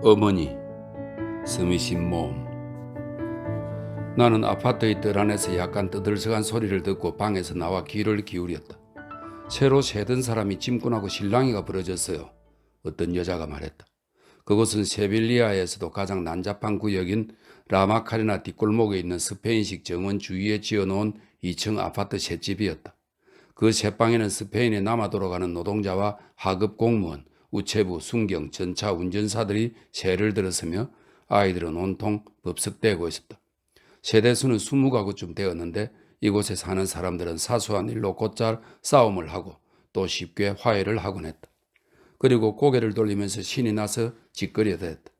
어머니, 스미신 몸. 나는 아파트의 뜰 안에서 약간 뜨들썩한 소리를 듣고 방에서 나와 귀를 기울였다. 새로 새든 사람이 짐꾼하고 실랑이가 벌어졌어요. 어떤 여자가 말했다. 그곳은 세빌리아에서도 가장 난잡한 구역인 라마카리나 뒷골목에 있는 스페인식 정원 주위에 지어놓은 2층 아파트 셋집이었다. 그 셋방에는 스페인에 남아 돌아가는 노동자와 하급 공무원, 우체부, 순경, 전차 운전사들이 세를 들었으며 아이들은 온통 법석대고 있었다. 세대수는 20가구쯤 되었는데 이곳에 사는 사람들은 사소한 일로 곧잘 싸움을 하고 또 쉽게 화해를 하곤 했다. 그리고 고개를 돌리면서 신이 나서 짓거려댔다.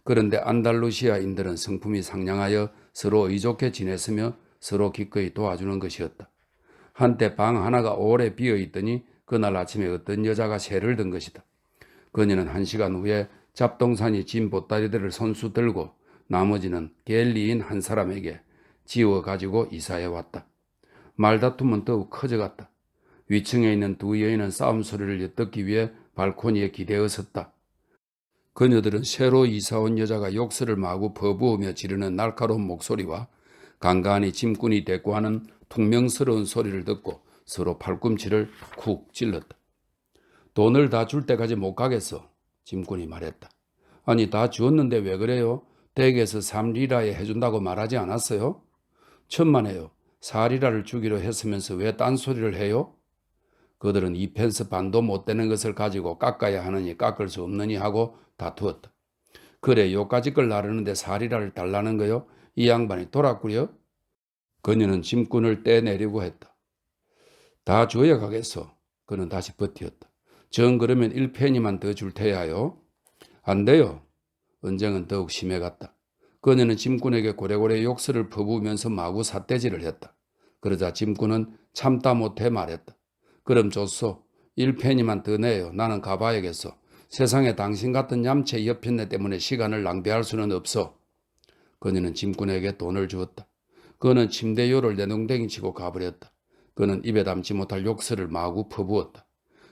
그런데 안달루시아인들은 성품이 상냥하여 서로 의좋게 지냈으며 서로 기꺼이 도와주는 것이었다. 한때 방 하나가 오래 비어있더니 그날 아침에 어떤 여자가 새를 든 것이다. 그녀는 1시간 후에 잡동사니 진 보따리들을 손수 들고 나머지는 갤리인 한 사람에게 지워가지고 이사해 왔다. 말다툼은 더욱 커져갔다. 위층에 있는 두 여인은 싸움 소리를 엿듣기 위해 발코니에 기대어 섰다. 그녀들은 새로 이사온 여자가 욕설을 마구 퍼부으며 지르는 날카로운 목소리와 간간히 짐꾼이 대꾸하는 퉁명스러운 소리를 듣고 서로 팔꿈치를 쿡 찔렀다. 돈을 다 줄 때까지 못 가겠어, 짐꾼이 말했다. 아니, 다 주었는데 왜 그래요? 댁에서 3리라에 해준다고 말하지 않았어요? 천만에요. 4리라를 주기로 했으면서 왜 딴소리를 해요? 그들은 2펜스 반도 못 되는 것을 가지고 깎아야 하느니 깎을 수 없느니 하고 다투었다. 그래, 요까지 걸 나르는데 4리라를 달라는 거요? 이 양반이 돌았구려? 그녀는 짐꾼을 떼내려고 했다. 다 줘야 가겠어. 그는 다시 버티었다. 정 그러면 1페니만 더 줄 테야요. 안 돼요. 언쟁은 더욱 심해갔다. 그녀는 짐꾼에게 고래고래 욕설을 퍼부으면서 마구 삿대질을 했다. 그러자 짐꾼은 참다 못해 말했다. 그럼 좋소. 1페니만 더 내요. 나는 가봐야겠어. 세상에 당신 같은 얌체 여편네 때문에 시간을 낭비할 수는 없어. 그녀는 짐꾼에게 돈을 주었다. 그는 침대요를 내동댕이 치고 가버렸다. 그는 입에 담지 못할 욕설을 마구 퍼부었다.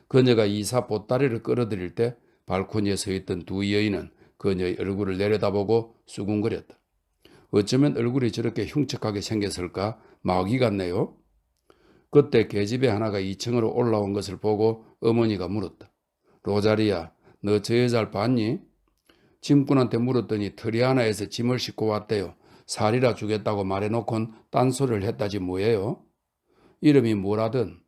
그녀가 이사 보따리를 끌어들일 때 발코니에 서 있던 두 여인은 그녀의 얼굴을 내려다보고 수군거렸다. 어쩌면 얼굴이 저렇게 흉측하게 생겼을까? 마귀 같네요. 그때 계집애 하나가 2층으로 올라온 것을 보고 어머니가 물었다. 로자리야, 너 저 여자를 봤니? 짐꾼한테 물었더니 트리아나에서 짐을 싣고 왔대요. 살이라 주겠다고 말해놓곤 딴소리를 했다지 뭐예요? 이름이 뭐라든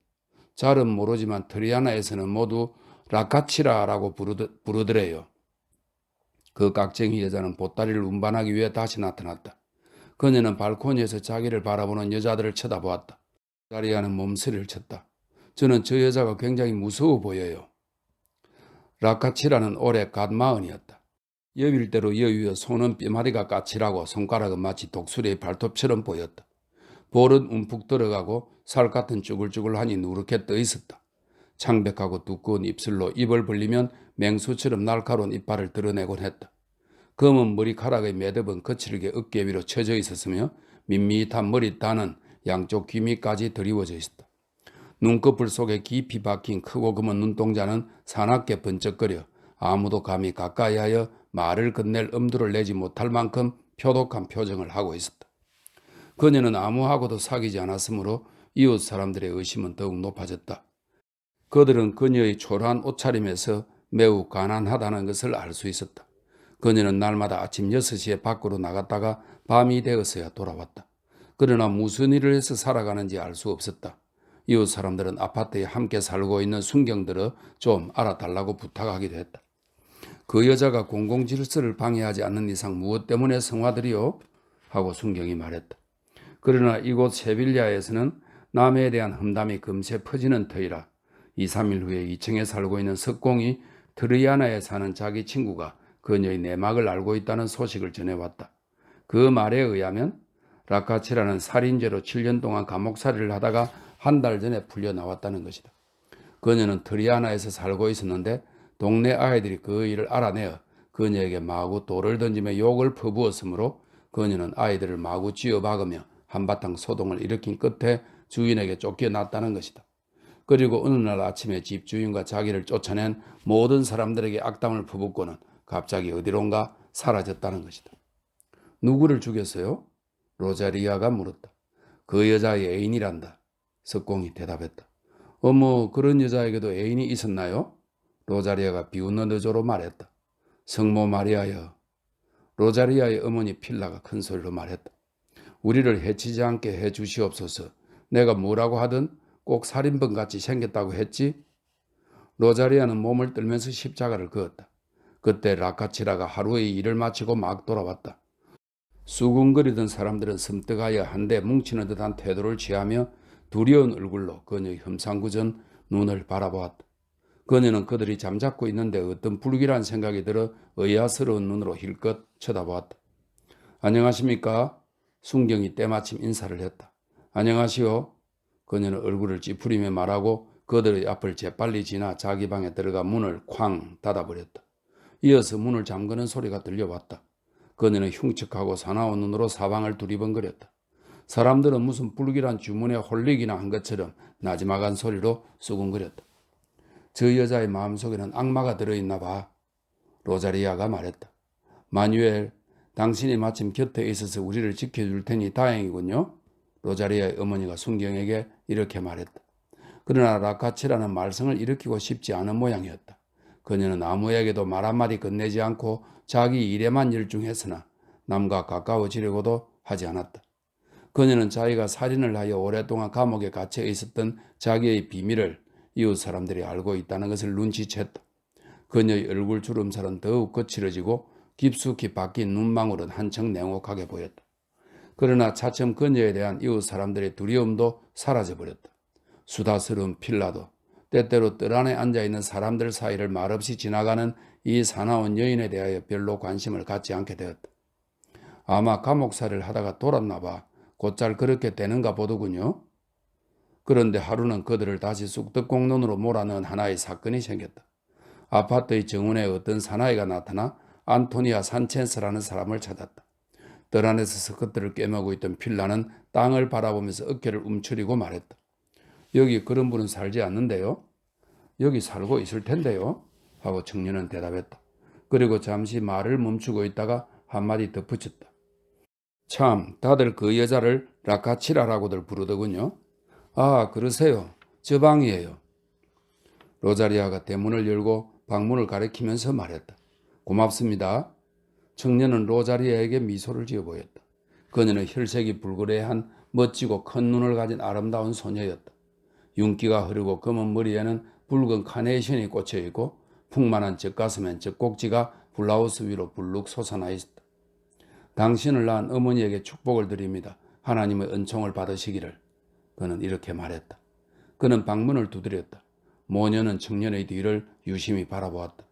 잘은 모르지만 트리아나에서는 모두 라카치라라고 부르더래요. 그 깍쟁이 여자는 보따리를 운반하기 위해 다시 나타났다. 그녀는 발코니에서 자기를 바라보는 여자들을 쳐다보았다. 자리아는 몸서리를 쳤다. 저는 저 여자가 굉장히 무서워 보여요. 라카치라는 올해 갓 40이었다. 여빌대로 여유여 손은 뼈마디가 까칠하고 손가락은 마치 독수리의 발톱처럼 보였다. 볼은 움푹 들어가고 살 같은 쭈글쭈글하니 누렇게 떠 있었다. 창백하고 두꺼운 입술로 입을 벌리면 맹수처럼 날카로운 이빨을 드러내곤 했다. 검은 머리카락의 매듭은 거칠게 어깨 위로 쳐져 있었으며 밋밋한 머리단은 양쪽 귀 밑까지 드리워져 있었다. 눈꺼풀 속에 깊이 박힌 크고 검은 눈동자는 사납게 번쩍거려 아무도 감히 가까이 하여 말을 건넬 엄두를 내지 못할 만큼 표독한 표정을 하고 있었다. 그녀는 아무하고도 사귀지 않았으므로 이웃 사람들의 의심은 더욱 높아졌다. 그들은 그녀의 초라한 옷차림에서 매우 가난하다는 것을 알 수 있었다. 그녀는 날마다 아침 6시에 밖으로 나갔다가 밤이 되어서야 돌아왔다. 그러나 무슨 일을 해서 살아가는지 알 수 없었다. 이웃 사람들은 아파트에 함께 살고 있는 순경들을 좀 알아달라고 부탁하기도 했다. 그 여자가 공공질서를 방해하지 않는 이상 무엇 때문에 성화들이요? 하고 순경이 말했다. 그러나 이곳 세빌리아에서는 남에 대한 험담이 금세 퍼지는 터이라 2, 3일 후에 2층에 살고 있는 석공이 트리아나에 사는 자기 친구가 그녀의 내막을 알고 있다는 소식을 전해왔다. 그 말에 의하면 라카치라는 살인죄로 7년 동안 감옥살이를 하다가 한 달 전에 풀려나왔다는 것이다. 그녀는 트리아나에서 살고 있었는데 동네 아이들이 그 일을 알아내어 그녀에게 마구 돌을 던지며 욕을 퍼부었으므로 그녀는 아이들을 마구 쥐어박으며 한바탕 소동을 일으킨 끝에 주인에게 쫓겨났다는 것이다. 그리고 어느 날 아침에 집주인과 자기를 쫓아낸 모든 사람들에게 악담을 퍼붓고는 갑자기 어디론가 사라졌다는 것이다. 누구를 죽였어요? 로자리아가 물었다. 그 여자의 애인이란다. 석공이 대답했다. 어머, 그런 여자에게도 애인이 있었나요? 로자리아가 비웃는 어조로 말했다. 성모 마리아여. 로자리아의 어머니 필라가 큰 소리로 말했다. 우리를 해치지 않게 해 주시옵소서. 내가 뭐라고 하든 꼭 살인범같이 생겼다고 했지? 로자리아는 몸을 떨면서 십자가를 그었다. 그때 라카치라가 하루의 일을 마치고 막 돌아왔다. 수군거리던 사람들은 섬뜩하여 한데 뭉치는 듯한 태도를 취하며 두려운 얼굴로 그녀의 혐상궂은 눈을 바라보았다. 그녀는 그들이 잠자코 있는데 어떤 불길한 생각이 들어 의아스러운 눈으로 힐끗 쳐다보았다. 안녕하십니까? 순경이 때마침 인사를 했다. 안녕하시오. 그녀는 얼굴을 찌푸리며 말하고 그들의 앞을 재빨리 지나 자기 방에 들어가 문을 쾅 닫아버렸다. 이어서 문을 잠그는 소리가 들려왔다. 그녀는 흉측하고 사나운 눈으로 사방을 두리번거렸다. 사람들은 무슨 불길한 주문에 홀리기나 한 것처럼 나지막한 소리로 수군거렸다. 저 여자의 마음속에는 악마가 들어있나 봐. 로자리아가 말했다. 마뉴엘, 당신이 마침 곁에 있어서 우리를 지켜줄 테니 다행이군요. 로자리아의 어머니가 순경에게 이렇게 말했다. 그러나 라카치라는 말썽을 일으키고 싶지 않은 모양이었다. 그녀는 아무에게도 말 한마디 건네지 않고 자기 일에만 열중했으나 남과 가까워지려고도 하지 않았다. 그녀는 자기가 살인을 하여 오랫동안 감옥에 갇혀 있었던 자기의 비밀을 이웃 사람들이 알고 있다는 것을 눈치챘다. 그녀의 얼굴 주름살은 더욱 거칠어지고 깊숙이 박힌 눈망울은 한층 냉혹하게 보였다. 그러나 차츰 그녀에 대한 이웃 사람들의 두려움도 사라져버렸다. 수다스러운 필라도 때때로 뜰 안에 앉아있는 사람들 사이를 말없이 지나가는 이 사나운 여인에 대하여 별로 관심을 갖지 않게 되었다. 아마 감옥살이를 하다가 돌았나 봐. 곧잘 그렇게 되는가 보더군요. 그런데 하루는 그들을 다시 쑥떡공론으로 몰아넣은 하나의 사건이 생겼다. 아파트의 정원에 어떤 사나이가 나타나 안토니아 산체스라는 사람을 찾았다. 뜰 안에서 스커트를 꿰매고 있던 필라는 땅을 바라보면서 어깨를 움츠리고 말했다. 여기 그런 분은 살지 않는데요? 여기 살고 있을 텐데요? 하고 청년은 대답했다. 그리고 잠시 말을 멈추고 있다가 한마디 덧붙였다. 참, 다들 그 여자를 라카치라라고들 부르더군요. 아, 그러세요. 저 방이에요. 로자리아가 대문을 열고 방문을 가리키면서 말했다. 고맙습니다. 청년은 로자리아에게 미소를 지어 보였다. 그녀는 혈색이 불그레한 멋지고 큰 눈을 가진 아름다운 소녀였다. 윤기가 흐르고 검은 머리에는 붉은 카네이션이 꽂혀 있고 풍만한 젖가슴엔 젖꼭지가 블라우스 위로 불룩 솟아나 있었다. 당신을 낳은 어머니에게 축복을 드립니다. 하나님의 은총을 받으시기를. 그는 이렇게 말했다. 그는 방문을 두드렸다. 모녀는 청년의 뒤를 유심히 바라보았다.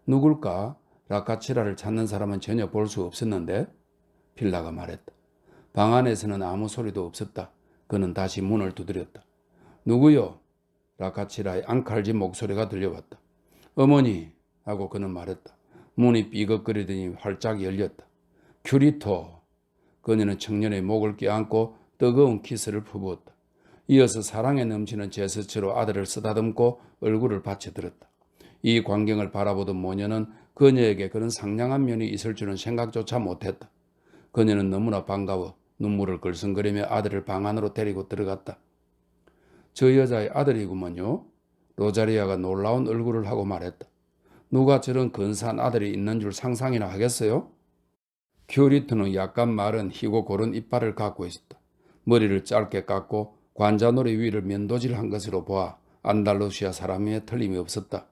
누굴까? 라카치라를 찾는 사람은 전혀 볼 수 없었는데? 필라가 말했다. 방 안에서는 아무 소리도 없었다. 그는 다시 문을 두드렸다. 누구요? 라카치라의 앙칼진 목소리가 들려왔다. 어머니 하고 그는 말했다. 문이 삐걱거리더니 활짝 열렸다. 큐리토. 그녀는 청년의 목을 껴안고 뜨거운 키스를 퍼부었다. 이어서 사랑에 넘치는 제스처로 아들을 쓰다듬고 얼굴을 받쳐들었다. 이 광경을 바라보던 모녀는 그녀에게 그런 상냥한 면이 있을 줄은 생각조차 못했다. 그녀는 너무나 반가워 눈물을 글썽거리며 아들을 방 안으로 데리고 들어갔다. 저 여자의 아들이구먼요. 로자리아가 놀라운 얼굴을 하고 말했다. 누가 저런 근사한 아들이 있는 줄 상상이나 하겠어요? 큐리트는 약간 마른 희고 고른 이빨을 갖고 있었다. 머리를 짧게 깎고 관자놀이 위를 면도질한 것으로 보아 안달루시아 사람에 틀림이 없었다.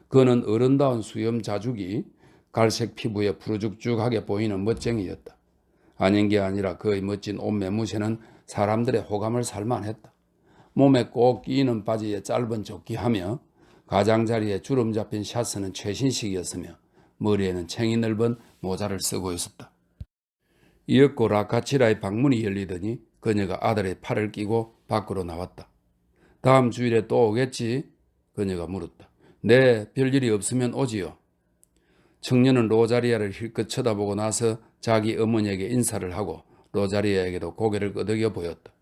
그는 어른다운 수염 자죽이 갈색 피부에 푸르죽죽하게 보이는 멋쟁이였다. 아닌 게 아니라 그의 멋진 옷 매무새는 사람들의 호감을 살만했다. 몸에 꼭 끼이는 바지에 짧은 조끼하며 가장자리에 주름 잡힌 샤츠는 최신식이었으며 머리에는 챙이 넓은 모자를 쓰고 있었다. 이윽고 라카치라의 방문이 열리더니 그녀가 아들의 팔을 끼고 밖으로 나왔다. 다음 주일에 또 오겠지? 그녀가 물었다. 네, 별일이 없으면 오지요. 청년은 로자리아를 힐끗 쳐다보고 나서 자기 어머니에게 인사를 하고 로자리아에게도 고개를 끄덕여 보였다.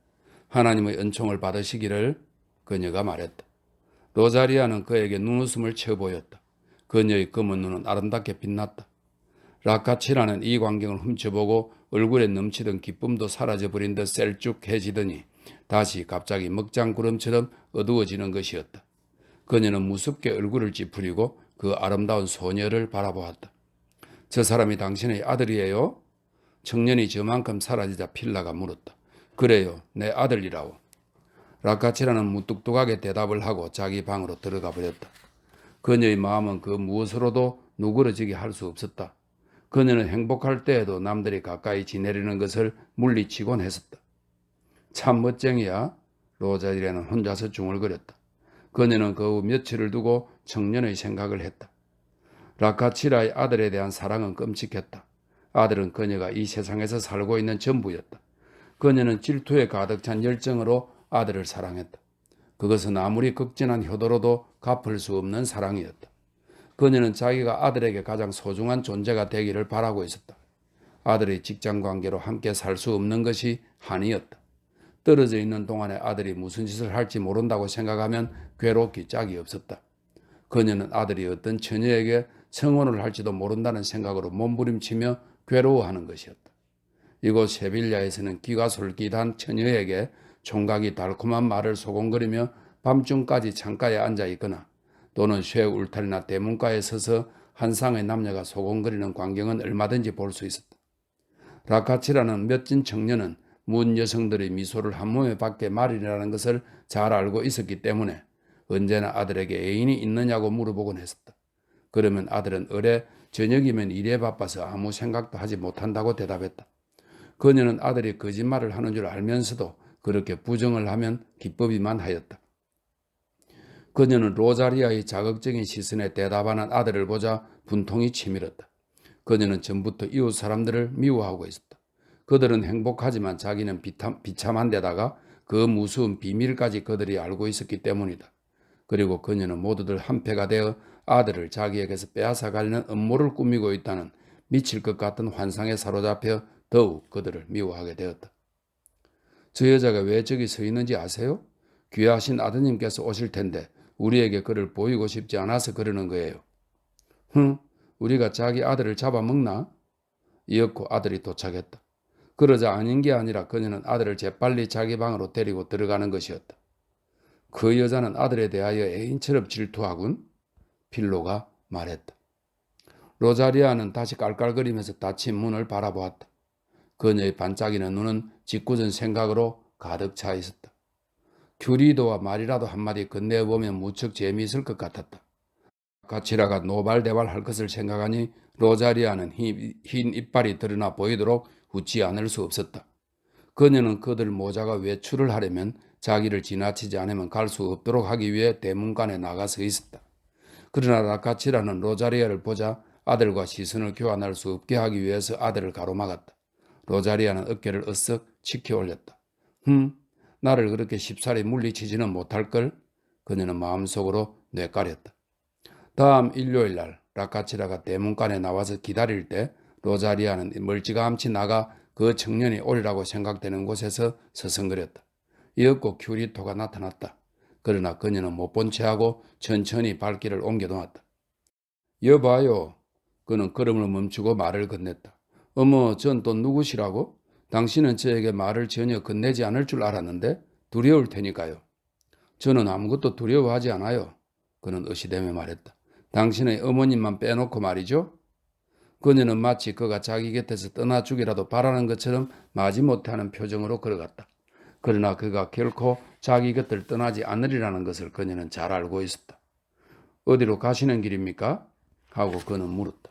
하나님의 은총을 받으시기를 그녀가 말했다. 로자리아는 그에게 눈웃음을 쳐 보였다. 그녀의 검은 눈은 아름답게 빛났다. 라카치라는 이 광경을 훔쳐보고 얼굴에 넘치던 기쁨도 사라져버린 듯 셀쭉해지더니 다시 갑자기 먹장구름처럼 어두워지는 것이었다. 그녀는 무섭게 얼굴을 찌푸리고 그 아름다운 소녀를 바라보았다. 저 사람이 당신의 아들이에요? 청년이 저만큼 사라지자 필라가 물었다. 그래요, 내 아들이라오. 라카치라는 무뚝뚝하게 대답을 하고 자기 방으로 들어가 버렸다. 그녀의 마음은 그 무엇으로도 누그러지게 할 수 없었다. 그녀는 행복할 때에도 남들이 가까이 지내려는 것을 물리치곤 했었다. 참 멋쟁이야. 로자리아는 혼자서 중얼거렸다. 그녀는 그 후 며칠을 두고 청년의 생각을 했다. 라카치라의 아들에 대한 사랑은 끔찍했다. 아들은 그녀가 이 세상에서 살고 있는 전부였다. 그녀는 질투에 가득 찬 열정으로 아들을 사랑했다. 그것은 아무리 극진한 효도로도 갚을 수 없는 사랑이었다. 그녀는 자기가 아들에게 가장 소중한 존재가 되기를 바라고 있었다. 아들의 직장관계로 함께 살 수 없는 것이 한이었다. 떨어져 있는 동안에 아들이 무슨 짓을 할지 모른다고 생각하면 괴롭기 짝이 없었다. 그녀는 아들이 어떤 처녀에게 청혼을 할지도 모른다는 생각으로 몸부림치며 괴로워하는 것이었다. 이곳 세빌야에서는 귀가 솔깃한 처녀에게 총각이 달콤한 말을 소곤거리며 밤중까지 창가에 앉아 있거나 또는 쇠 울타리나 대문가에 서서 한 쌍의 남녀가 소곤거리는 광경은 얼마든지 볼 수 있었다. 라카치라는 멋진 청년은 문 여성들의 미소를 한 몸에 받게 마련이라는 것을 잘 알고 있었기 때문에 언제나 아들에게 애인이 있느냐고 물어보곤 했었다. 그러면 아들은 어뢰 저녁이면 일에 바빠서 아무 생각도 하지 못한다고 대답했다. 그녀는 아들이 거짓말을 하는 줄 알면서도 그렇게 부정을 하면 기쁘기만 하였다. 그녀는 로자리아의 자극적인 시선에 대답하는 아들을 보자 분통이 치밀었다. 그녀는 전부터 이웃 사람들을 미워하고 있었다. 그들은 행복하지만 자기는 비참한 데다가 그 무서운 비밀까지 그들이 알고 있었기 때문이다. 그리고 그녀는 모두들 한패가 되어 아들을 자기에게서 빼앗아가려는 음모를 꾸미고 있다는 미칠 것 같은 환상에 사로잡혀 더욱 그들을 미워하게 되었다. 저 여자가 왜 저기 서 있는지 아세요? 귀하신 아드님께서 오실 텐데 우리에게 그를 보이고 싶지 않아서 그러는 거예요. 우리가 자기 아들을 잡아먹나? 이윽고 아들이 도착했다. 그러자 아닌 게 아니라 그녀는 아들을 재빨리 자기 방으로 데리고 들어가는 것이었다. 그 여자는 아들에 대하여 애인처럼 질투하군? 필로가 말했다. 로자리아는 다시 깔깔거리면서 닫힌 문을 바라보았다. 그녀의 반짝이는 눈은 짓궂은 생각으로 가득 차 있었다. 큐리도와 말이라도 한마디 건네보면 무척 재미있을 것 같았다. 가치라가 노발대발할 것을 생각하니 로자리아는 흰 이빨이 드러나 보이도록 웃지 않을 수 없었다. 그녀는 그들 모자가 외출을 하려면 자기를 지나치지 않으면 갈 수 없도록 하기 위해 대문간에 나가서 있었다. 그러나 라카치라는 로자리아를 보자 아들과 시선을 교환할 수 없게 하기 위해서 아들을 가로막았다. 로자리아는 어깨를 으쓱 치켜 올렸다. 나를 그렇게 쉽사리 물리치지는 못할걸? 그녀는 마음속으로 뇌까렸다. 다음 일요일 날 라카치라가 대문간에 나와서 기다릴 때 로자리아는 멀찌감치 나가 그 청년이 오리라고 생각되는 곳에서 서성거렸다. 이윽고 큐리토가 나타났다. 그러나 그녀는 못 본 채하고 천천히 발길을 옮겨놓았다. 여봐요. 그는 걸음을 멈추고 말을 건넸다. 어머, 전 또 누구시라고? 당신은 저에게 말을 전혀 건네지 않을 줄 알았는데 두려울 테니까요. 저는 아무것도 두려워하지 않아요. 그는 의시되며 말했다. 당신의 어머님만 빼놓고 말이죠. 그녀는 마치 그가 자기 곁에서 떠나주기라도 바라는 것처럼 마지못해 하는 표정으로 걸어갔다. 그러나 그가 결코 자기 곁을 떠나지 않으리라는 것을 그녀는 잘 알고 있었다. 어디로 가시는 길입니까? 하고 그는 물었다.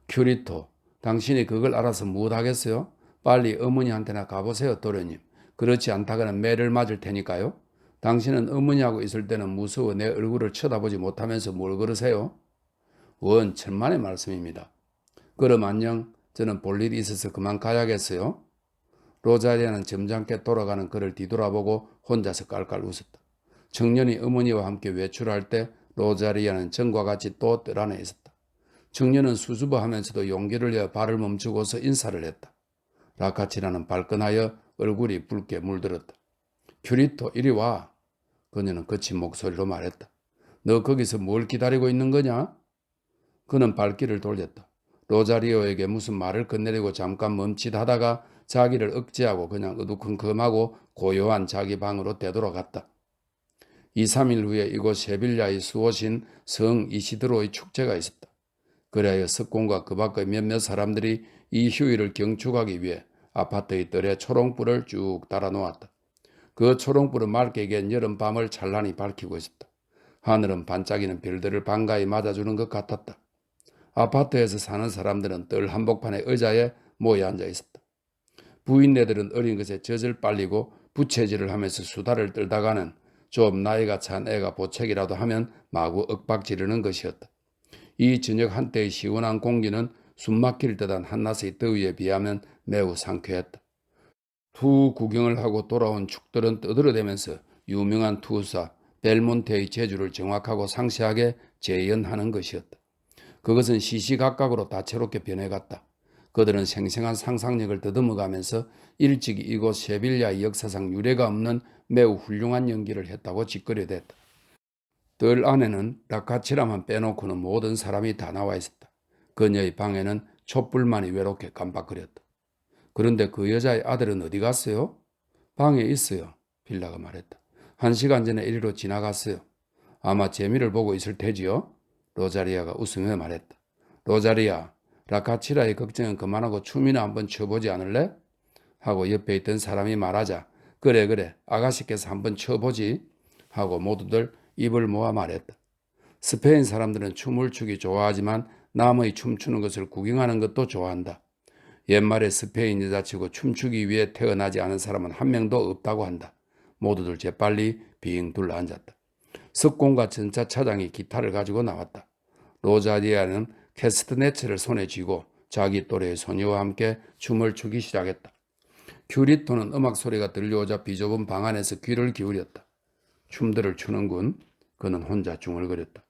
큐리토, 당신이 그걸 알아서 무엇하겠어요? 빨리 어머니한테나 가보세요, 도련님. 그렇지 않다가는 매를 맞을 테니까요. 당신은 어머니하고 있을 때는 무서워 내 얼굴을 쳐다보지 못하면서 뭘 그러세요? 원 천만의 말씀입니다. 그럼 안녕. 저는 볼 일이 있어서 그만 가야겠어요. 로자리아는 점잖게 돌아가는 그를 뒤돌아보고 혼자서 깔깔 웃었다. 청년이 어머니와 함께 외출할 때 로자리아는 전과 같이 또 뜰 안에 있었다. 청년은 수줍어하면서도 용기를 내어 발을 멈추고서 인사를 했다. 라카치라는 발끈하여 얼굴이 붉게 물들었다. 큐리토, 이리 와. 그녀는 거친 목소리로 말했다. 너 거기서 뭘 기다리고 있는 거냐? 그는 발길을 돌렸다. 로자리오에게 무슨 말을 건네려고 잠깐 멈칫하다가 자기를 억제하고 그냥 어두컴컴하고 고요한 자기 방으로 되돌아갔다. 2, 3일 후에 이곳 세빌야의 수호신 성 이시드로의 축제가 있었다. 그래야 석공과 그 밖의 몇몇 사람들이 이 휴일을 경축하기 위해 아파트의 뜰에 초롱불을 쭉 달아놓았다. 그 초롱불은 맑게 갠 여름밤을 찬란히 밝히고 있었다. 하늘은 반짝이는 별들을 반가이 맞아주는 것 같았다. 아파트에서 사는 사람들은 뜰 한복판의 의자에 모여 앉아 있었다. 부인네들은 어린 것에 젖을 빨리고 부채질을 하면서 수다를 떨다가는 좀 나이가 찬 애가 보채기라도 하면 마구 윽박 지르는 것이었다. 이 저녁 한때의 시원한 공기는 숨막힐 듯한 한낮의 더위에 비하면 매우 상쾌했다. 투 구경을 하고 돌아온 축들은 떠들어대면서 유명한 투사 벨몬테의 재주를 정확하고 상세하게 재연하는 것이었다. 그것은 시시각각으로 다채롭게 변해갔다. 그들은 생생한 상상력을 더듬어가면서 일찍이 이곳 세빌야의 역사상 유례가 없는 매우 훌륭한 연기를 했다고 짓거려댔다. 뜰 안에는 라카치라만 빼놓고는 모든 사람이 다 나와 있었다. 그녀의 방에는 촛불만이 외롭게 깜빡거렸다. 그런데 그 여자의 아들은 어디 갔어요? 방에 있어요. 빌라가 말했다. 1시간 전에 이리로 지나갔어요. 아마 재미를 보고 있을 테지요? 로자리아가 웃으며 말했다. 로자리아, 라카치라의 걱정은 그만하고 춤이나 한번 춰보지 않을래? 하고 옆에 있던 사람이 말하자 그래 아가씨께서 한번 춰보지 하고 모두들 입을 모아 말했다. 스페인 사람들은 춤을 추기 좋아하지만 남의 춤추는 것을 구경하는 것도 좋아한다. 옛말에 스페인 여자치고 춤추기 위해 태어나지 않은 사람은 한 명도 없다고 한다. 모두들 재빨리 빙 둘러앉았다. 석공과 전차 차장이 기타를 가지고 나왔다. 로자리아는 캐스트네츠를 손에 쥐고 자기 또래의 소녀와 함께 춤을 추기 시작했다. 큐리토는 음악 소리가 들려오자 비좁은 방 안에서 귀를 기울였다. 춤들을 추는군. 그는 혼자 중얼거렸다.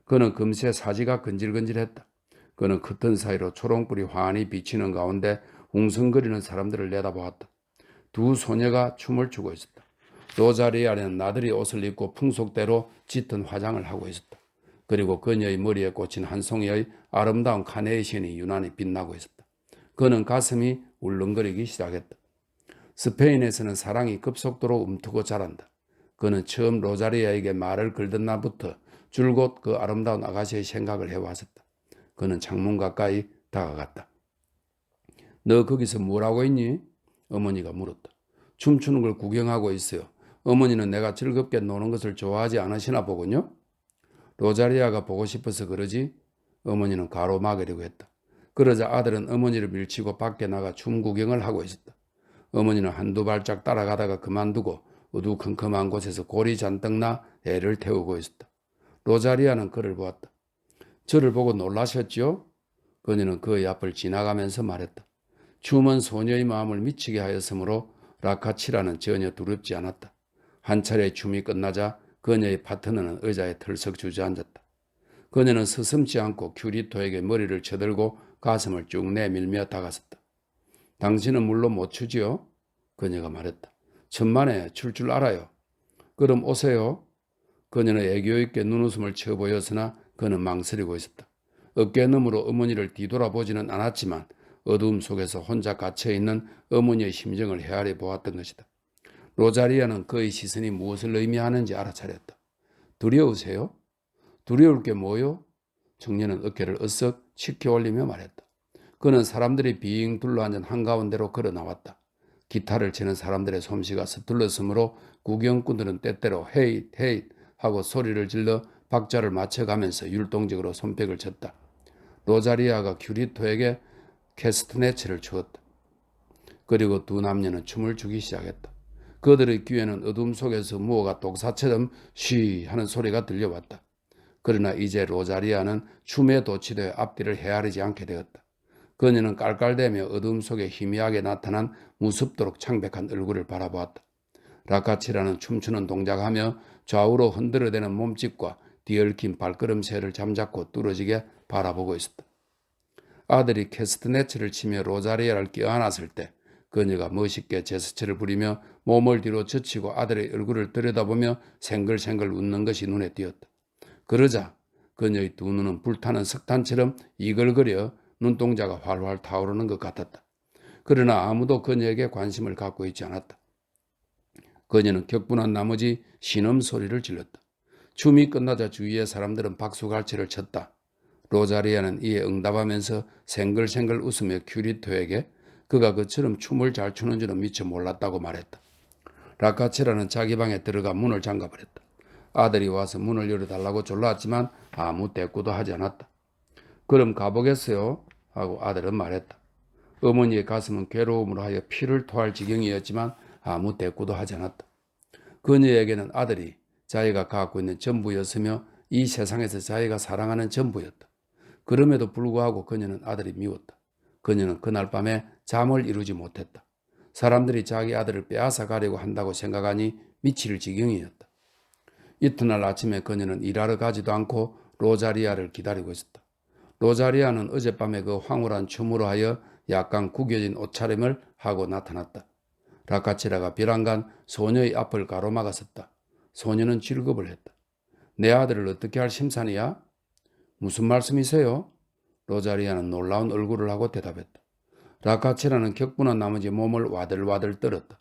그는 금세 사지가 근질근질했다. 그는 커튼 사이로 초롱불이 환히 비치는 가운데 웅성거리는 사람들을 내다보았다. 두 소녀가 춤을 추고 있었다. 로자리아는 나들이 옷을 입고 풍속대로 짙은 화장을 하고 있었다. 그리고 그녀의 머리에 꽂힌 한 송이의 아름다운 카네이션이 유난히 빛나고 있었다. 그는 가슴이 울렁거리기 시작했다. 스페인에서는 사랑이 급속도로 움트고 자란다. 그는 처음 로자리아에게 말을 걸던 날부터 줄곧 그 아름다운 아가씨의 생각을 해왔었다. 그는 창문 가까이 다가갔다. 너 거기서 뭐라고 있니? 어머니가 물었다. 춤추는 걸 구경하고 있어요. 어머니는 내가 즐겁게 노는 것을 좋아하지 않으시나 보군요. 로자리아가 보고 싶어서 그러지? 어머니는 가로막으려고 했다. 그러자 아들은 어머니를 밀치고 밖에 나가 춤 구경을 하고 있었다. 어머니는 한두 발짝 따라가다가 그만두고 어두컴컴한 곳에서 골이 잔뜩 나 애를 태우고 있었다. 로자리아는 그를 보았다. 저를 보고 놀라셨지요? 그녀는 그의 앞을 지나가면서 말했다. 춤은 소녀의 마음을 미치게 하였으므로 라카치라는 전혀 두렵지 않았다. 한 차례 춤이 끝나자 그녀의 파트너는 의자에 털썩 주저앉았다. 그녀는 서슴지 않고 큐리토에게 머리를 쳐들고 가슴을 쭉 내밀며 다가섰다. 당신은 물론 못 추지요? 그녀가 말했다. 천만에 출 줄 알아요. 그럼 오세요. 그녀는 애교 있게 눈웃음을 쳐 보였으나 그는 망설이고 있었다. 어깨너머로 어머니를 뒤돌아보지는 않았지만 어두움 속에서 혼자 갇혀있는 어머니의 심정을 헤아려 보았던 것이다. 로자리아는 그의 시선이 무엇을 의미하는지 알아차렸다. 두려우세요? 두려울 게 뭐요? 청년은 어깨를 으쓱 치켜 올리며 말했다. 그는 사람들이 빙 둘러앉은 한가운데로 걸어 나왔다. 기타를 치는 사람들의 솜씨가 서툴렀으므로 구경꾼들은 때때로 헤잇 헤잇 하고 소리를 질러 박자를 맞춰가면서 율동적으로 손뼉을 쳤다. 로자리아가 큐리토에게 캐스트네츠를 주었다. 그리고 두 남녀는 춤을 추기 시작했다. 그들의 귀에는 어둠 속에서 무엇가 독사처럼 쉬 하는 소리가 들려왔다. 그러나 이제 로자리아는 춤에 도취되어 앞뒤를 헤아리지 않게 되었다. 그녀는 깔깔대며 어둠 속에 희미하게 나타난 무섭도록 창백한 얼굴을 바라보았다. 라카치라는 춤추는 동작하며 좌우로 흔들어대는 몸짓과 뒤얽힌 발걸음새를 잠자코 뚫어지게 바라보고 있었다. 아들이 캐스트네츠를 치며 로자리아를 껴안았을 때 그녀가 멋있게 제스처를 부리며 몸을 뒤로 젖히고 아들의 얼굴을 들여다보며 생글생글 웃는 것이 눈에 띄었다. 그러자 그녀의 두 눈은 불타는 석탄처럼 이글거려 눈동자가 활활 타오르는 것 같았다. 그러나 아무도 그녀에게 관심을 갖고 있지 않았다. 그녀는 격분한 나머지 신음소리를 질렀다. 춤이 끝나자 주위의 사람들은 박수갈채를 쳤다. 로자리아는 이에 응답하면서 생글생글 웃으며 큐리토에게 그가 그처럼 춤을 잘 추는 줄은 미처 몰랐다고 말했다. 라카체라는 자기 방에 들어가 문을 잠가버렸다. 아들이 와서 문을 열어달라고 졸라왔지만 아무 대꾸도 하지 않았다. 그럼 가보겠어요? 하고 아들은 말했다. 어머니의 가슴은 괴로움으로 하여 피를 토할 지경이었지만 아무 대꾸도 하지 않았다. 그녀에게는 아들이 자기가 갖고 있는 전부였으며 이 세상에서 자기가 사랑하는 전부였다. 그럼에도 불구하고 그녀는 아들이 미웠다. 그녀는 그날 밤에 잠을 이루지 못했다. 사람들이 자기 아들을 빼앗아 가려고 한다고 생각하니 미칠 지경이었다. 이튿날 아침에 그녀는 일하러 가지도 않고 로자리아를 기다리고 있었다. 로자리아는 어젯밤에 그 황홀한 춤으로 하여 약간 구겨진 옷차림을 하고 나타났다. 라카치라가 벼랑간 소녀의 앞을 가로막았었다. 소녀는 질겁을 했다. 내 아들을 어떻게 할 심산이야? 무슨 말씀이세요? 로자리아는 놀라운 얼굴을 하고 대답했다. 라카치라는 격분한 나머지 몸을 와들와들 떨었다.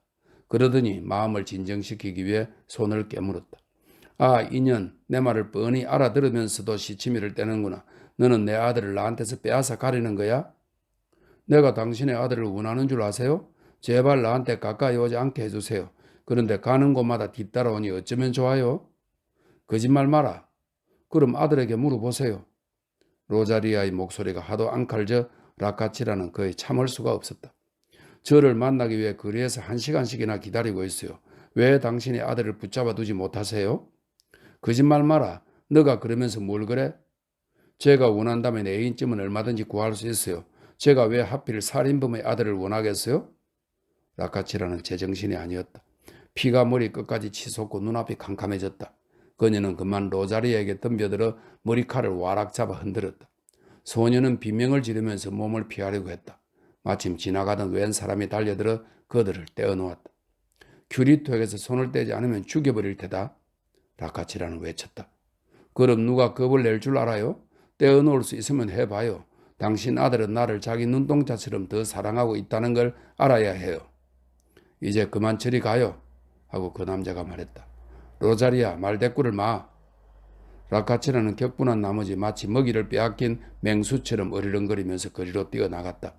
그러더니 마음을 진정시키기 위해 손을 깨물었다. 아, 인연, 내 말을 뻔히 알아들으면서도 시치미를 떼는구나. 너는 내 아들을 나한테서 빼앗아 가려는 거야? 내가 당신의 아들을 원하는 줄 아세요? 제발 나한테 가까이 오지 않게 해주세요. 그런데 가는 곳마다 뒤따라오니 어쩌면 좋아요? 거짓말 마라. 그럼 아들에게 물어보세요. 로자리아의 목소리가 하도 앙칼져 라카치라는 그의 참을 수가 없었다. 저를 만나기 위해 거리에서 1시간씩이나 기다리고 있어요. 왜 당신의 아들을 붙잡아 두지 못하세요? 거짓말 마라. 너가 그러면서 뭘 그래? 제가 원한다면 애인쯤은 얼마든지 구할 수 있어요. 제가 왜 하필 살인범의 아들을 원하겠어요? 라카치라는 제정신이 아니었다. 피가 머리 끝까지 치솟고 눈앞이 캄캄해졌다. 그녀는 그만 로자리아에게 덤벼들어 머리칼을 와락 잡아 흔들었다. 소녀는 비명을 지르면서 몸을 피하려고 했다. 마침 지나가던 웬 사람이 달려들어 그들을 떼어놓았다. 큐리토에게서 손을 떼지 않으면 죽여버릴 테다. 라카치라는 외쳤다. 그럼 누가 겁을 낼 줄 알아요? 떼어놓을 수 있으면 해봐요. 당신 아들은 나를 자기 눈동자처럼 더 사랑하고 있다는 걸 알아야 해요. 이제 그만 저리 가요. 하고 그 남자가 말했다. 로자리아, 말대꾸를 마. 라카치라는 격분한 나머지 마치 먹이를 빼앗긴 맹수처럼 어리렁거리면서 거리로 뛰어나갔다.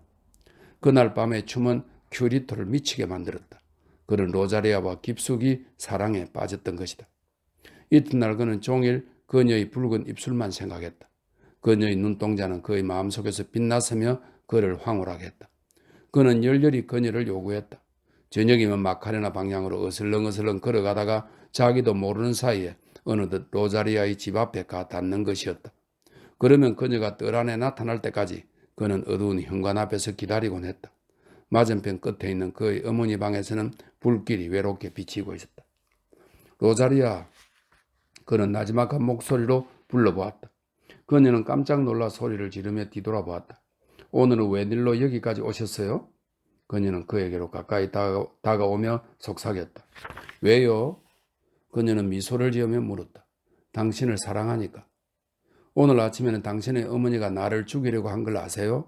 그날 밤의 춤은 큐리토를 미치게 만들었다. 그는 로자리아와 깊숙이 사랑에 빠졌던 것이다. 이튿날 그는 종일 그녀의 붉은 입술만 생각했다. 그녀의 눈동자는 그의 마음속에서 빛나서며 그를 황홀하게 했다. 그는 열렬히 그녀를 요구했다. 저녁이면 마카레나 방향으로 어슬렁어슬렁 걸어가다가 자기도 모르는 사이에 어느덧 로자리아의 집 앞에 가 닿는 것이었다. 그러면 그녀가 뜰 안에 나타날 때까지 그는 어두운 현관 앞에서 기다리곤 했다. 맞은편 끝에 있는 그의 어머니 방에서는 불길이 외롭게 비치고 있었다. 로자리아, 그는 나지막한 목소리로 불러보았다. 그녀는 깜짝 놀라 소리를 지르며 뒤돌아보았다. 오늘은 웬일로 여기까지 오셨어요? 그녀는 그에게로 가까이 다가오며 속삭였다. 왜요? 그녀는 미소를 지으며 물었다. 당신을 사랑하니까. 오늘 아침에는 당신의 어머니가 나를 죽이려고 한 걸 아세요?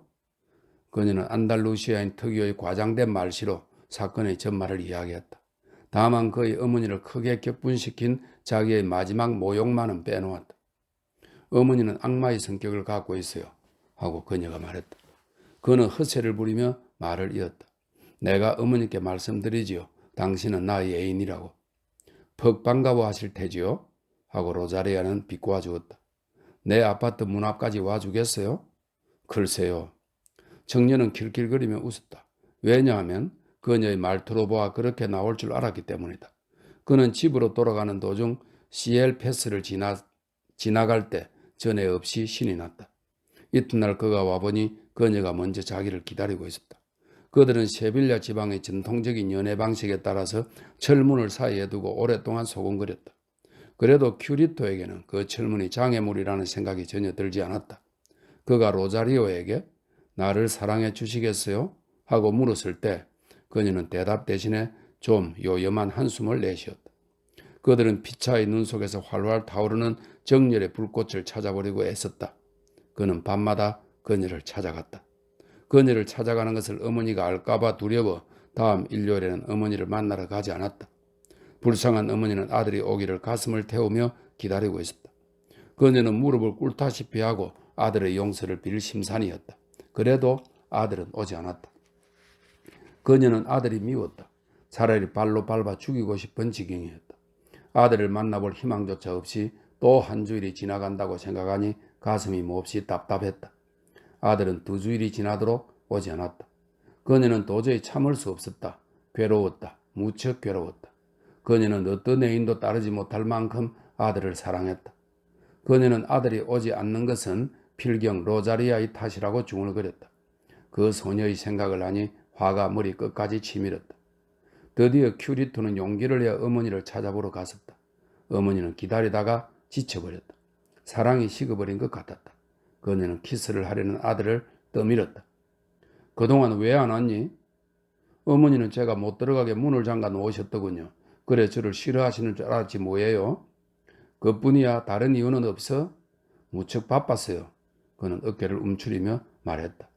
그녀는 안달루시아인 특유의 과장된 말씨로 사건의 전말을 이야기했다. 다만 그의 어머니를 크게 격분시킨 자기의 마지막 모욕만은 빼놓았다. 어머니는 악마의 성격을 갖고 있어요. 하고 그녀가 말했다. 그는 허세를 부리며 말을 이었다. 내가 어머니께 말씀드리지요. 당신은 나의 애인이라고. 퍽 반가워하실 테지요? 하고 로자리아는 비꼬아 주었다. 내 아파트 문 앞까지 와주겠어요? 글쎄요. 청년은 킬킬거리며 웃었다. 왜냐하면 그녀의 말투로 보아 그렇게 나올 줄 알았기 때문이다. 그는 집으로 돌아가는 도중 CL 패스를 지나갈 때 전에 없이 신이 났다. 이튿날 그가 와보니 그녀가 먼저 자기를 기다리고 있었다. 그들은 세빌야 지방의 전통적인 연애 방식에 따라서 철문을 사이에 두고 오랫동안 소곤거렸다. 그래도 큐리토에게는 그 철문이 장애물이라는 생각이 전혀 들지 않았다. 그가 로자리오에게 나를 사랑해 주시겠어요? 하고 물었을 때 그녀는 대답 대신에 좀 요염한 한숨을 내쉬었다. 그들은 피차의 눈 속에서 활활 타오르는 정열의 불꽃을 찾아보려고 애썼다. 그는 밤마다 그녀를 찾아갔다. 그녀를 찾아가는 것을 어머니가 알까봐 두려워 다음 일요일에는 어머니를 만나러 가지 않았다. 불쌍한 어머니는 아들이 오기를 가슴을 태우며 기다리고 있었다. 그녀는 무릎을 꿇다시피 하고 아들의 용서를 빌 심산이었다. 그래도 아들은 오지 않았다. 그녀는 아들이 미웠다. 차라리 발로 밟아 죽이고 싶은 지경이었다. 아들을 만나볼 희망조차 없이 또 한 주일이 지나간다고 생각하니 가슴이 몹시 답답했다. 아들은 2주일이 지나도록 오지 않았다. 그녀는 도저히 참을 수 없었다. 괴로웠다. 무척 괴로웠다. 그녀는 어떤 애인도 따르지 못할 만큼 아들을 사랑했다. 그녀는 아들이 오지 않는 것은 필경 로자리아의 탓이라고 중얼거렸다. 그 소녀의 생각을 하니 화가 머리 끝까지 치밀었다. 드디어 큐리토는 용기를 내 어머니를 찾아보러 갔었다. 어머니는 기다리다가 지쳐버렸다. 사랑이 식어버린 것 같았다. 그녀는 키스를 하려는 아들을 떠밀었다. 그동안 왜 안 왔니? 어머니는 제가 못 들어가게 문을 잠가 놓으셨더군요. 그래 저를 싫어하시는 줄 알았지 뭐예요? 그뿐이야. 다른 이유는 없어? 무척 바빴어요. 그는 어깨를 움츠리며 말했다.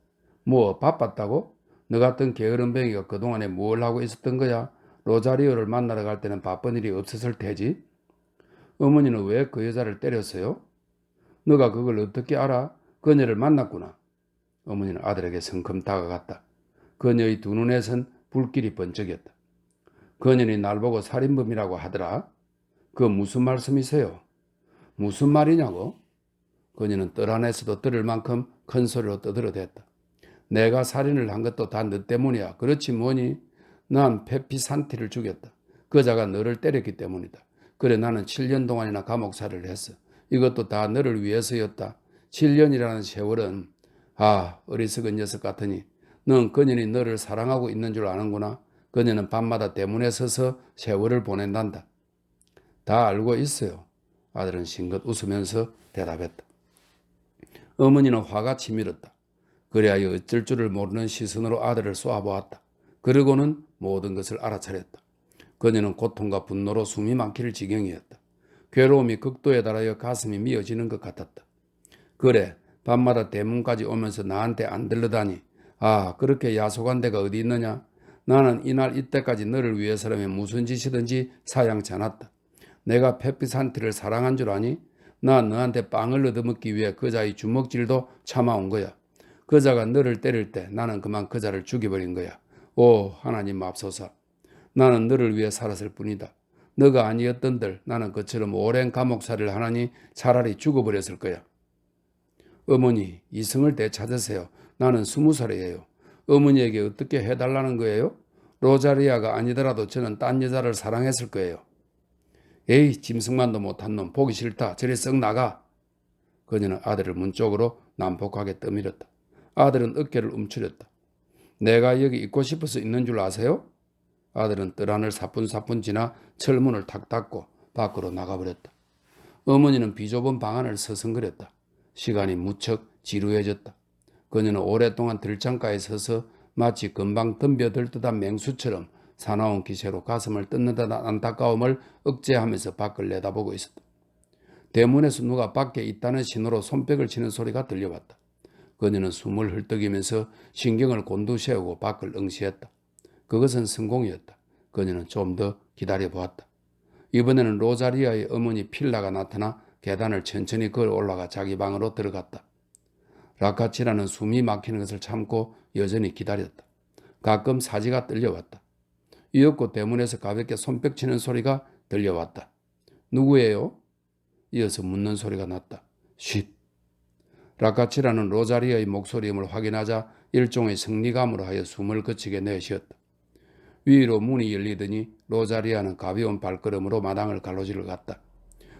뭐 바빴다고? 너 같은 게으름뱅이가 그동안에 뭘 하고 있었던 거야? 로자리오를 만나러 갈 때는 바쁜 일이 없었을 테지? 어머니는 왜 그 여자를 때렸어요? 너가 그걸 어떻게 알아? 그녀를 만났구나. 어머니는 아들에게 성큼 다가갔다. 그녀의 두 눈에선 불길이 번쩍였다. 그녀는 날 보고 살인범이라고 하더라. 그 무슨 말씀이세요? 무슨 말이냐고? 그녀는 뜰 안에서도 들을 만큼 큰 소리로 떠들어댔다. 내가 살인을 한 것도 다 너 때문이야. 그렇지 뭐니? 난 페피산티를 죽였다. 그자가 너를 때렸기 때문이다. 그래 나는 7년 동안이나 감옥살이를 했어. 이것도 다 너를 위해서였다. 7년이라는 세월은 어리석은 녀석 같으니 넌 그녀는 너를 사랑하고 있는 줄 아는구나. 그녀는 밤마다 대문에 서서 세월을 보낸단다. 다 알고 있어요. 아들은 싱긋 웃으면서 대답했다. 어머니는 화가 치밀었다. 그래야 어쩔 줄을 모르는 시선으로 아들을 쏘아보았다. 그러고는 모든 것을 알아차렸다. 그녀는 고통과 분노로 숨이 막힐 지경이었다. 괴로움이 극도에 달하여 가슴이 미어지는 것 같았다. 그래, 밤마다 대문까지 오면서 나한테 안 들르다니. 그렇게 야속한 데가 어디 있느냐? 나는 이날 이때까지 너를 위해서라면 무슨 짓이든지 사양치 않았다. 내가 페피산티를 사랑한 줄 아니? 난 너한테 빵을 얻어먹기 위해 그자의 주먹질도 참아온 거야. 그자가 너를 때릴 때 나는 그만 그자를 죽여버린 거야. 오 하나님 맙소사. 나는 너를 위해 살았을 뿐이다. 너가 아니었던들 나는 그처럼 오랜 감옥살이를 하나니 차라리 죽어버렸을 거야. 어머니 이성을 되찾으세요. 나는 20살이에요. 어머니에게 어떻게 해달라는 거예요? 로자리아가 아니더라도 저는 딴 여자를 사랑했을 거예요. 에이 짐승만도 못한 놈 보기 싫다. 저리 썩 나가. 그녀는 아들을 문 쪽으로 난폭하게 떠밀었다. 아들은 어깨를 움츠렸다. 내가 여기 있고 싶어서 있는 줄 아세요? 아들은 뜰 안을 사뿐사뿐 지나 철문을 탁 닫고 밖으로 나가버렸다. 어머니는 비좁은 방 안을 서성거렸다. 시간이 무척 지루해졌다. 그녀는 오랫동안 들창가에 서서 마치 금방 덤벼들듯한 맹수처럼 사나운 기세로 가슴을 뜯는다는 안타까움을 억제하면서 밖을 내다보고 있었다. 대문에서 누가 밖에 있다는 신호로 손뼉을 치는 소리가 들려왔다. 그녀는 숨을 헐떡이면서 신경을 곤두세우고 밖을 응시했다. 그것은 성공이었다. 그녀는 좀 더 기다려보았다. 이번에는 로자리아의 어머니 필라가 나타나 계단을 천천히 걸어 올라가 자기 방으로 들어갔다. 라카치라는 숨이 막히는 것을 참고 여전히 기다렸다. 가끔 사지가 떨려왔다. 이윽고 대문에서 가볍게 손뼉 치는 소리가 들려왔다. 누구예요? 이어서 묻는 소리가 났다. 쉿. 라카치라는 로자리아의 목소리임을 확인하자 일종의 승리감으로 하여 숨을 거치게 내쉬었다. 위로 문이 열리더니 로자리아는 가벼운 발걸음으로 마당을 갈로지를 갔다.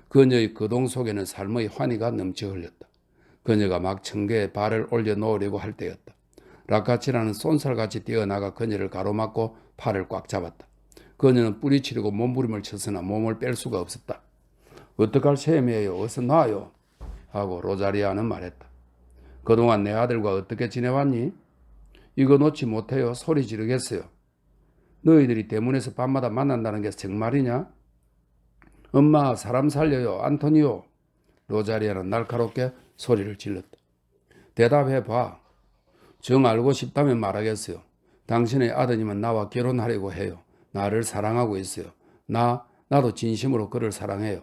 그녀의 거동 속에는 삶의 환희가 넘쳐 흘렸다. 그녀가 막 청계에 발을 올려놓으려고 할 때였다. 라카치라는 쏜살같이 뛰어나가 그녀를 가로막고 팔을 꽉 잡았다. 그녀는 뿌리치려고 몸부림을 쳤으나 몸을 뺄 수가 없었다. 어떡할 셈이에요. 어서 놔요. 하고 로자리아는 말했다. 그동안 내 아들과 어떻게 지내왔니? 이거 놓지 못해요. 소리 지르겠어요. 너희들이 대문에서 밤마다 만난다는 게 정말이냐? 엄마, 사람 살려요. 안토니오. 로자리아는 날카롭게 소리를 질렀다. 대답해봐. 정 알고 싶다면 말하겠어요. 당신의 아드님은 나와 결혼하려고 해요. 나를 사랑하고 있어요. 나도 진심으로 그를 사랑해요.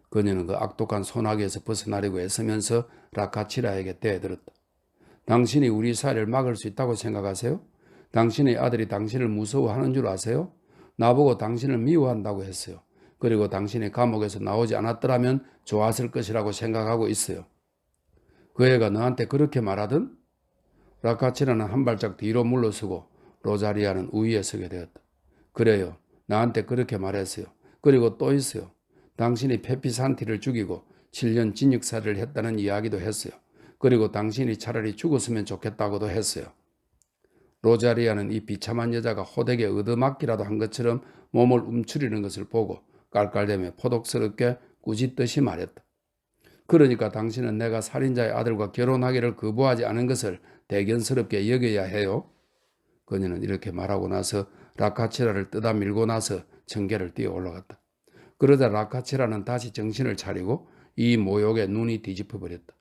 그녀는 그 악독한 소나기에서 벗어나려고 애쓰면서 라카치라에게 대들었다. 당신이 우리 사이를 막을 수 있다고 생각하세요? 당신의 아들이 당신을 무서워하는 줄 아세요? 나보고 당신을 미워한다고 했어요. 그리고 당신이 감옥에서 나오지 않았더라면 좋았을 것이라고 생각하고 있어요. 그 애가 너한테 그렇게 말하든? 라카치라는 한 발짝 뒤로 물러서고 로자리아는 우위에 서게 되었다. 그래요. 나한테 그렇게 말했어요. 그리고 또 있어요. 당신이 페피산티를 죽이고 7년 징역살이를 했다는 이야기도 했어요. 그리고 당신이 차라리 죽었으면 좋겠다고도 했어요. 로자리아는 이 비참한 여자가 호되게 얻어맞기라도 한 것처럼 몸을 움츠리는 것을 보고 깔깔대며 포독스럽게 꾸짖듯이 말했다. 그러니까 당신은 내가 살인자의 아들과 결혼하기를 거부하지 않은 것을 대견스럽게 여겨야 해요. 그녀는 이렇게 말하고 나서 라카치라를 뜯어 밀고 나서 청계를 뛰어 올라갔다. 그러자 라카치라는 다시 정신을 차리고 이 모욕에 눈이 뒤집어 버렸다.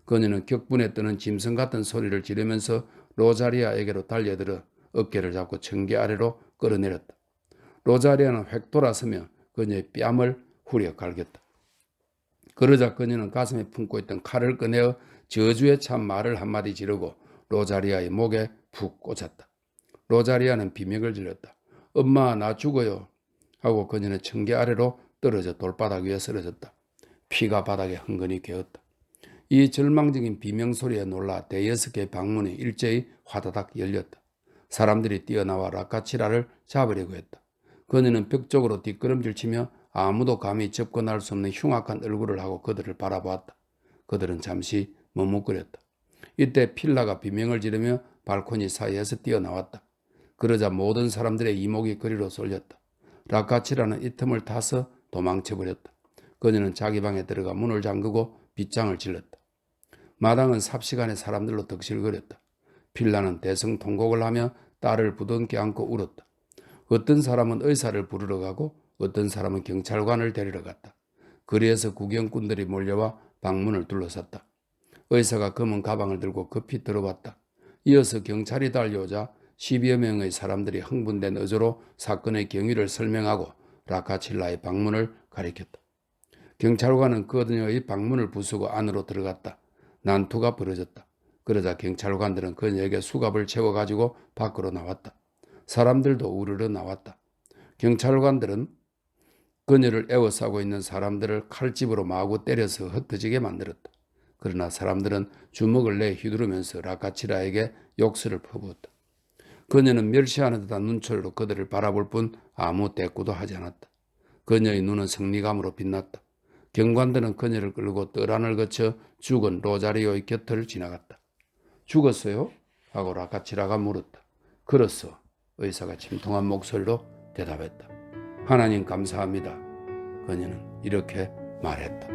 그녀는 격분에 뜨는 짐승 같은 소리를 지르면서 로자리아에게로 달려들어 어깨를 잡고 청계 아래로 끌어내렸다. 로자리아는 획 돌아서며 그녀의 뺨을 후려 갈겼다. 그러자 그녀는 가슴에 품고 있던 칼을 꺼내어 저주에 찬 말을 한마디 지르고 로자리아의 목에 푹 꽂았다. 로자리아는 비명을 질렀다. 엄마, 나 죽어요. 하고 그녀는 청계 아래로 떨어져 돌바닥 위에 쓰러졌다. 피가 바닥에 흥건히 개었다. 이 절망적인 비명소리에 놀라 대여섯 개의 방문이 일제히 화다닥 열렸다. 사람들이 뛰어나와 라카치라를 잡으려고 했다. 그녀는 벽 쪽으로 뒷걸음질치며 아무도 감히 접근할 수 없는 흉악한 얼굴을 하고 그들을 바라보았다. 그들은 잠시 머뭇거렸다. 이때 필라가 비명을 지르며 발코니 사이에서 뛰어나왔다. 그러자 모든 사람들의 이목이 그리로 쏠렸다. 라카치라는 이 틈을 타서 도망쳐버렸다. 그녀는 자기 방에 들어가 문을 잠그고 빗장을 질렀다. 마당은 삽시간에 사람들로 덕실거렸다. 필라는 대성통곡을 하며 딸을 부둥켜 안고 울었다. 어떤 사람은 의사를 부르러 가고 어떤 사람은 경찰관을 데리러 갔다. 거리에서 구경꾼들이 몰려와 방문을 둘러쌌다. 의사가 검은 가방을 들고 급히 들어왔다. 이어서 경찰이 달려오자 10여 명의 사람들이 흥분된 어조로 사건의 경위를 설명하고 라카칠라의 방문을 가리켰다. 경찰관은 그녀의 방문을 부수고 안으로 들어갔다. 난투가 벌어졌다. 그러자 경찰관들은 그녀에게 수갑을 채워가지고 밖으로 나왔다. 사람들도 우르르 나왔다. 경찰관들은 그녀를 에워싸고 있는 사람들을 칼집으로 마구 때려서 흩어지게 만들었다. 그러나 사람들은 주먹을 내 휘두르면서 라카치라에게 욕설을 퍼부었다. 그녀는 멸시하는 듯한 눈초리로 그들을 바라볼 뿐 아무 대꾸도 하지 않았다. 그녀의 눈은 승리감으로 빛났다. 경관들은 그녀를 끌고 뜰안을 거쳐 죽은 로자리오의 곁을 지나갔다. 죽었어요? 하고 라카치라가 물었다. 그렇소. 의사가 침통한 목소리로 대답했다. 하나님 감사합니다. 그녀는 이렇게 말했다.